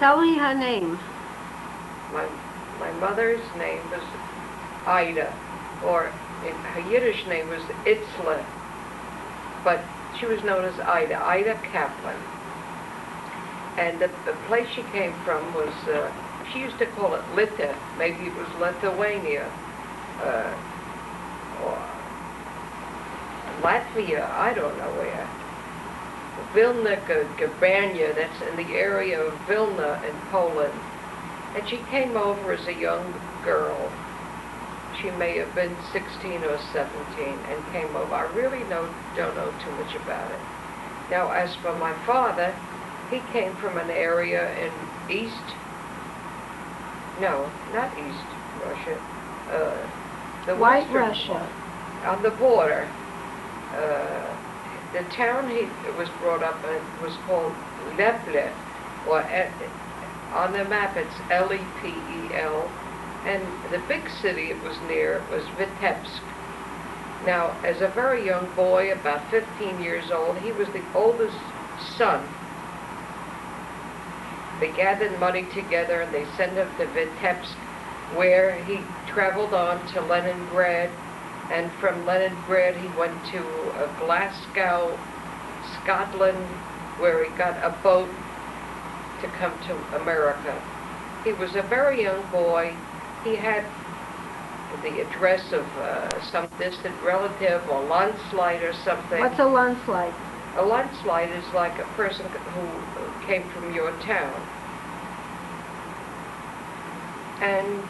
Tell me her name. My mother's name was Ida, or her Yiddish name was Itzle, but she was known as Ida Kaplan. And the place she came from was, she used to call it Lita, maybe it was Lithuania, or Latvia, I don't know where. Vilna Gabania, that's in the area of Vilna in Poland. And she came over as a young girl. She may have been 16 or 17 and came over. I really don't know too much about it. Now, as for my father, he came from an area in not East Russia, the White Western Russia. On the border. The town he was brought up in was called Lepel, or on the map it's Lepel, and the big city it was near was Vitebsk. Now, as a very young boy, about 15 years old, he was the oldest son. They gathered money together and they sent him to Vitebsk, where he traveled on to Leningrad, and from Leningrad he went to Glasgow, Scotland, where he got a boat to come to America. He was a very young boy. He had the address of some distant relative or landslide or something. What's a landslide? A landslide is like a person who came from your town. And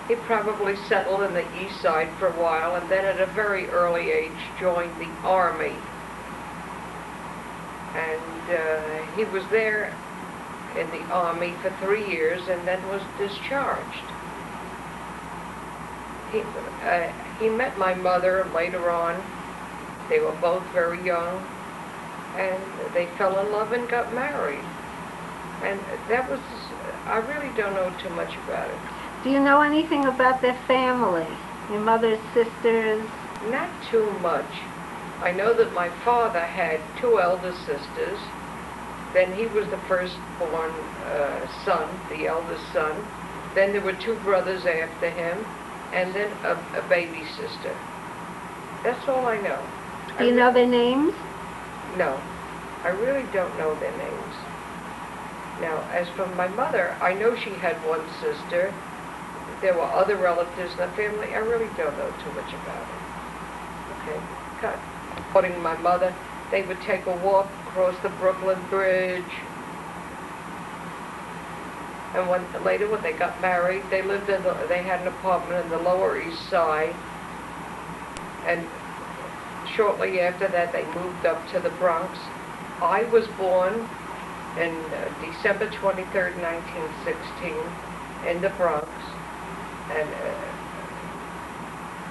he probably settled in the east side for a while, and then at a very early age joined the army. And he was there in the army for 3 years and then was discharged. He met my mother later on. They were both very young, and they fell in love and got married. And that was, I really don't know too much about it. Do you know anything about their family? Your mother's sisters? Not too much. I know that my father had 2 elder sisters. Then he was the firstborn son, the eldest son. Then there were 2 brothers after him, and then a baby sister. That's all I know. Do you know their names? No, I really don't know their names. Now, as for my mother, I know she had 1 sister. There were other relatives in the family. I really don't know too much about it. Okay, cut. According to my mother, they would take a walk across the Brooklyn Bridge. And later when they got married, they had an apartment in the Lower East Side. And shortly after that, they moved up to the Bronx. I was born in December 23rd, 1916, in the Bronx. And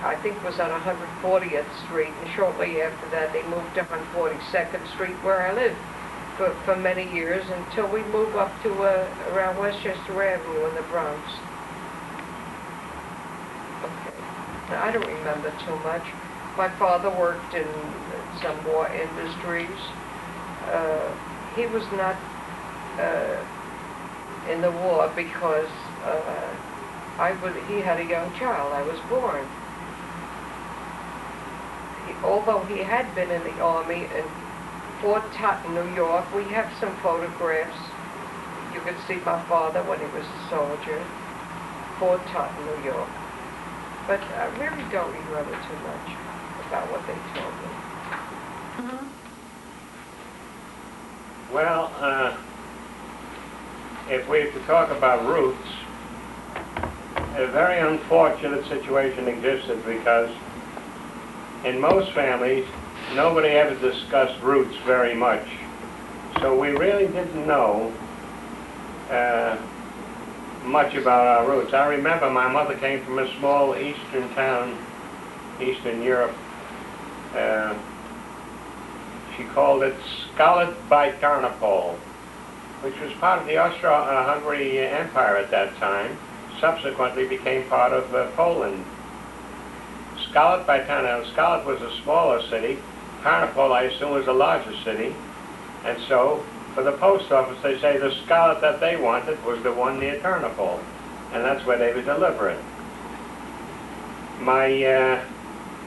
I think it was on 140th Street, and shortly after that they moved to 142nd Street, where I lived for many years, until we moved up to around Westchester Avenue in the Bronx. Okay. Now, I don't remember too much. My father worked in some war industries. He was not in the war because he had a young child. I was born. Although he had been in the army in Fort Totten, New York, we have some photographs. You can see my father when he was a soldier. Fort Totten, New York. But I really don't remember too much about what they told me. Mm-hmm. Well, if we have to talk about roots, a very unfortunate situation existed because in most families, nobody ever discussed roots very much. So we really didn't know much about our roots. I remember my mother came from a small eastern town, Eastern Europe. She called it Skalit by Tarnopol, which was part of the Austro-Hungary Empire at that time. Subsequently became part of Poland. Skalit by Tarnopol. Skalit was a smaller city. Tarnopol, I assume, was a larger city. And so for the post office, they say the scarlet that they wanted was the one near Turnipole, and that's where they would deliver it. My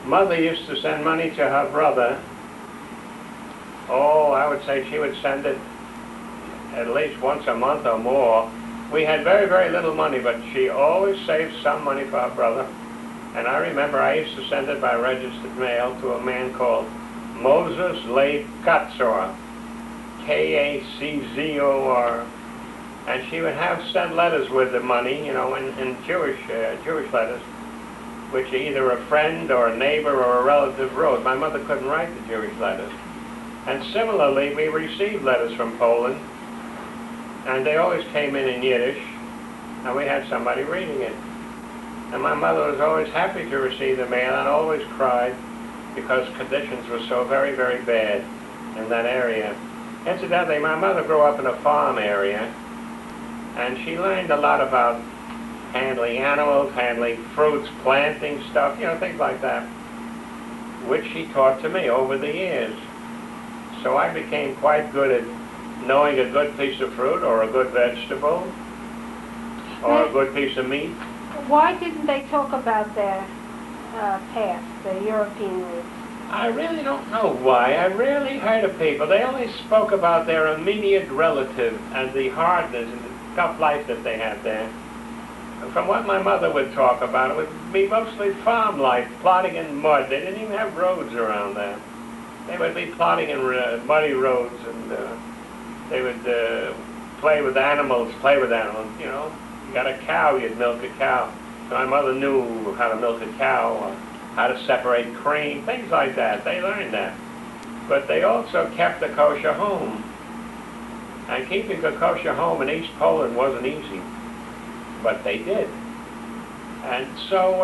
mother used to send money to her brother. Oh, I would say she would send it at least once a month or more. We had very, very little money, but she always saved some money for her brother. And I remember I used to send it by registered mail to a man called Moses Leib Katzor, Kaczor, and she would send letters with the money, you know, in Jewish letters, which either a friend or a neighbor or a relative wrote. My mother couldn't write the Jewish letters. And similarly, we received letters from Poland, and they always came in Yiddish, and we had somebody reading it. And my mother was always happy to receive the mail and always cried because conditions were so very, very bad in that area. Incidentally, my mother grew up in a farm area, and she learned a lot about handling animals, handling fruits, planting stuff, you know, things like that, which she taught to me over the years. So I became quite good at knowing a good piece of fruit or a good vegetable or a good piece of meat. Why didn't they talk about their past, the European roots? I really don't know why. I rarely heard of people. They only spoke about their immediate relative and the hardness and the tough life that they had there. From what my mother would talk about, it would be mostly farm life, plodding in mud. They didn't even have roads around there. They would be plodding in muddy roads, and they would play with animals, you know. You got a cow, you'd milk a cow. So my mother knew how to milk a cow, how to separate cream, things like that. They learned that. But they also kept a kosher home. And keeping a kosher home in East Poland wasn't easy, but they did. And so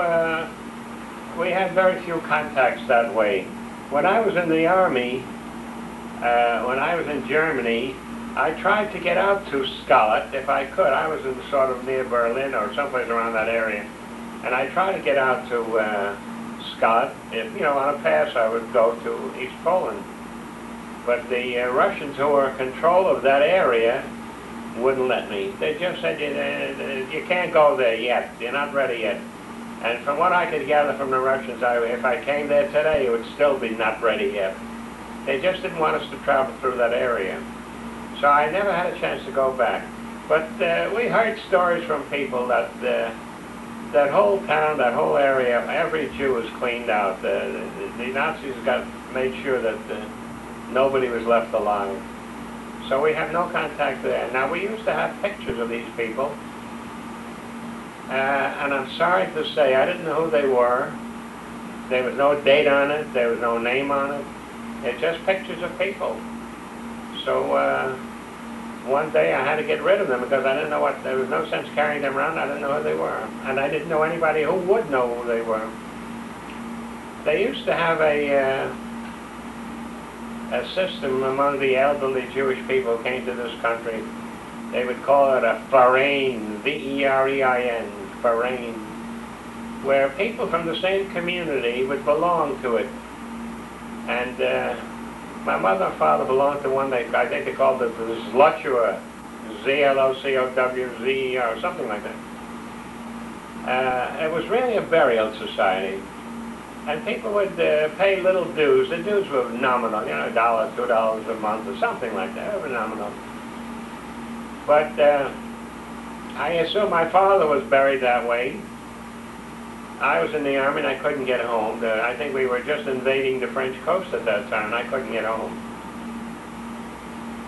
we had very few contacts that way. When I was in the Army, when I was in Germany, I tried to get out to Skalat if I could. I was in sort of near Berlin or someplace around that area. And I tried to get out to Skalat. If, you know, on a pass I would go to East Poland. But the Russians who were in control of that area wouldn't let me. They just said, you can't go there yet. You're not ready yet. And from what I could gather from the Russians, if I came there today, it would still be not ready yet. They just didn't want us to travel through that area. So I never had a chance to go back. But we heard stories from people that that whole town, that whole area, every Jew was cleaned out. The Nazis made sure that nobody was left alive. So we have no contact there. Now, we used to have pictures of these people. And I'm sorry to say, I didn't know who they were. There was no date on it. There was no name on it. It's just pictures of people. So one day I had to get rid of them because I didn't know there was no sense carrying them around. I didn't know who they were. And I didn't know anybody who would know who they were. They used to have a system among the elderly Jewish people who came to this country. They would call it a verein, V-E-R-E-I-N, verein, where people from the same community would belong to it. And my mother and father belonged to one, I think they called it the Zlochua, Z-L-O-C-O-W-Z-E-R, something like that. It was really a burial society. And people would pay little dues. The dues were nominal, you know, $1, $2 a month or something like that. They were nominal. But I assume my father was buried that way. I was in the Army and I couldn't get home. I think we were just invading the French coast at that time and I couldn't get home.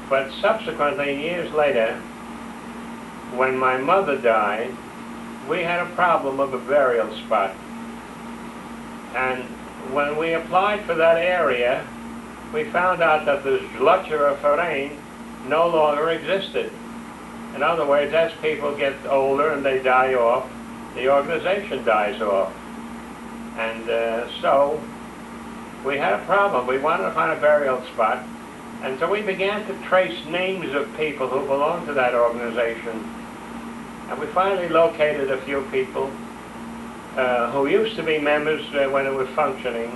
But subsequently, years later, when my mother died, we had a problem of a burial spot. And when we applied for that area, we found out that the Zlochua Verein no longer existed. In other words, as people get older and they die off, the organization dies off. And so we had a problem. We wanted to find a burial spot. And so we began to trace names of people who belonged to that organization. And we finally located a few people who used to be members when it was functioning.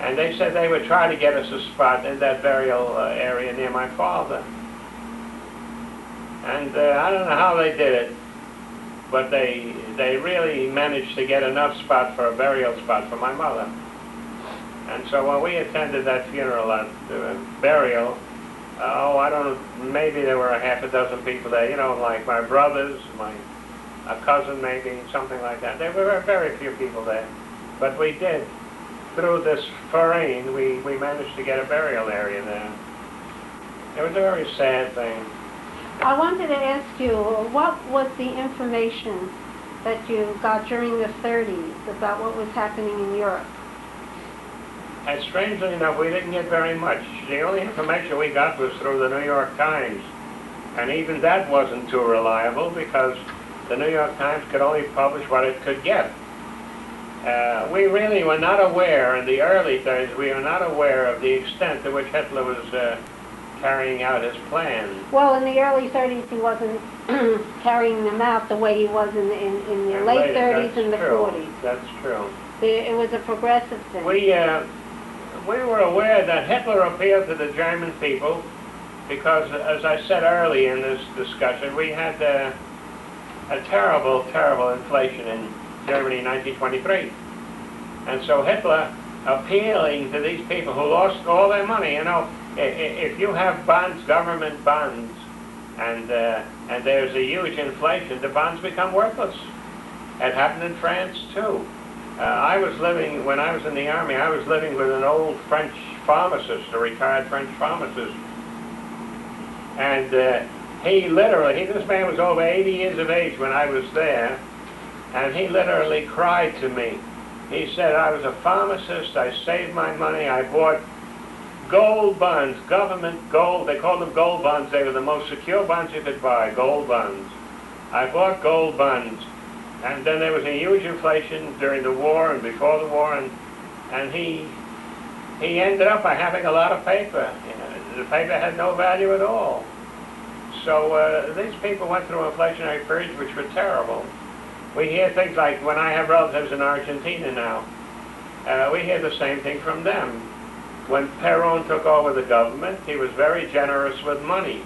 And they said they would try to get us a spot in that burial area near my father. And I don't know how they did it, but they really managed to get enough spot for a burial spot for my mother. And so when we attended that funeral, burial, I don't know, maybe there were a half a dozen people there, you know, like my brothers, a cousin maybe, something like that. There were very few people there. But we did. Through this foreign, we managed to get a burial area there. It was a very sad thing. I wanted to ask you, what was the information that you got during the 30s about what was happening in Europe? And strangely enough, we didn't get very much. The only information we got was through the New York Times. And even that wasn't too reliable because the New York Times could only publish what it could get. We really were not aware, in the early 30s, we were not aware of the extent to which Hitler was carrying out his plan. Well, in the early 30s, he wasn't carrying them out the way he was in the late 30s and the 40s. That's true. It was a progressive thing. We were aware that Hitler appealed to the German people because, as I said early in this discussion, we had a terrible, terrible inflation in Germany in 1923. And so Hitler, appealing to these people who lost all their money, you know, if you have bonds, government bonds, and there's a huge inflation, the bonds become worthless. It happened in France too. When I was in the army, I was living with an old French pharmacist, a retired French pharmacist. And this man was over 80 years of age when I was there, and he literally cried to me. He said, I was a pharmacist, I saved my money, I bought gold bonds, government gold, they called them gold bonds, they were the most secure bonds you could buy, gold bonds. I bought gold bonds, and then there was a huge inflation during the war and before the war, and he ended up by having a lot of paper. You know, the paper had no value at all. So these people went through inflationary periods which were terrible. We hear things like, when I have relatives in Argentina now, we hear the same thing from them. When Perón took over the government, he was very generous with money.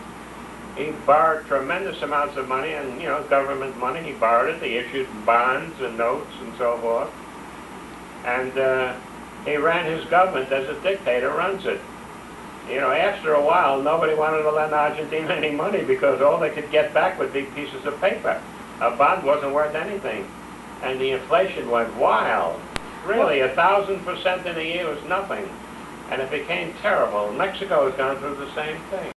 He borrowed tremendous amounts of money, and, you know, government money, he borrowed it, he issued bonds and notes and so forth. And he ran his government as a dictator runs it. You know, after a while, nobody wanted to lend Argentina any money because all they could get back would be pieces of paper. A bond wasn't worth anything. And the inflation went wild. Really, 1,000% in a year was nothing. And it became terrible. Mexico has gone through the same thing.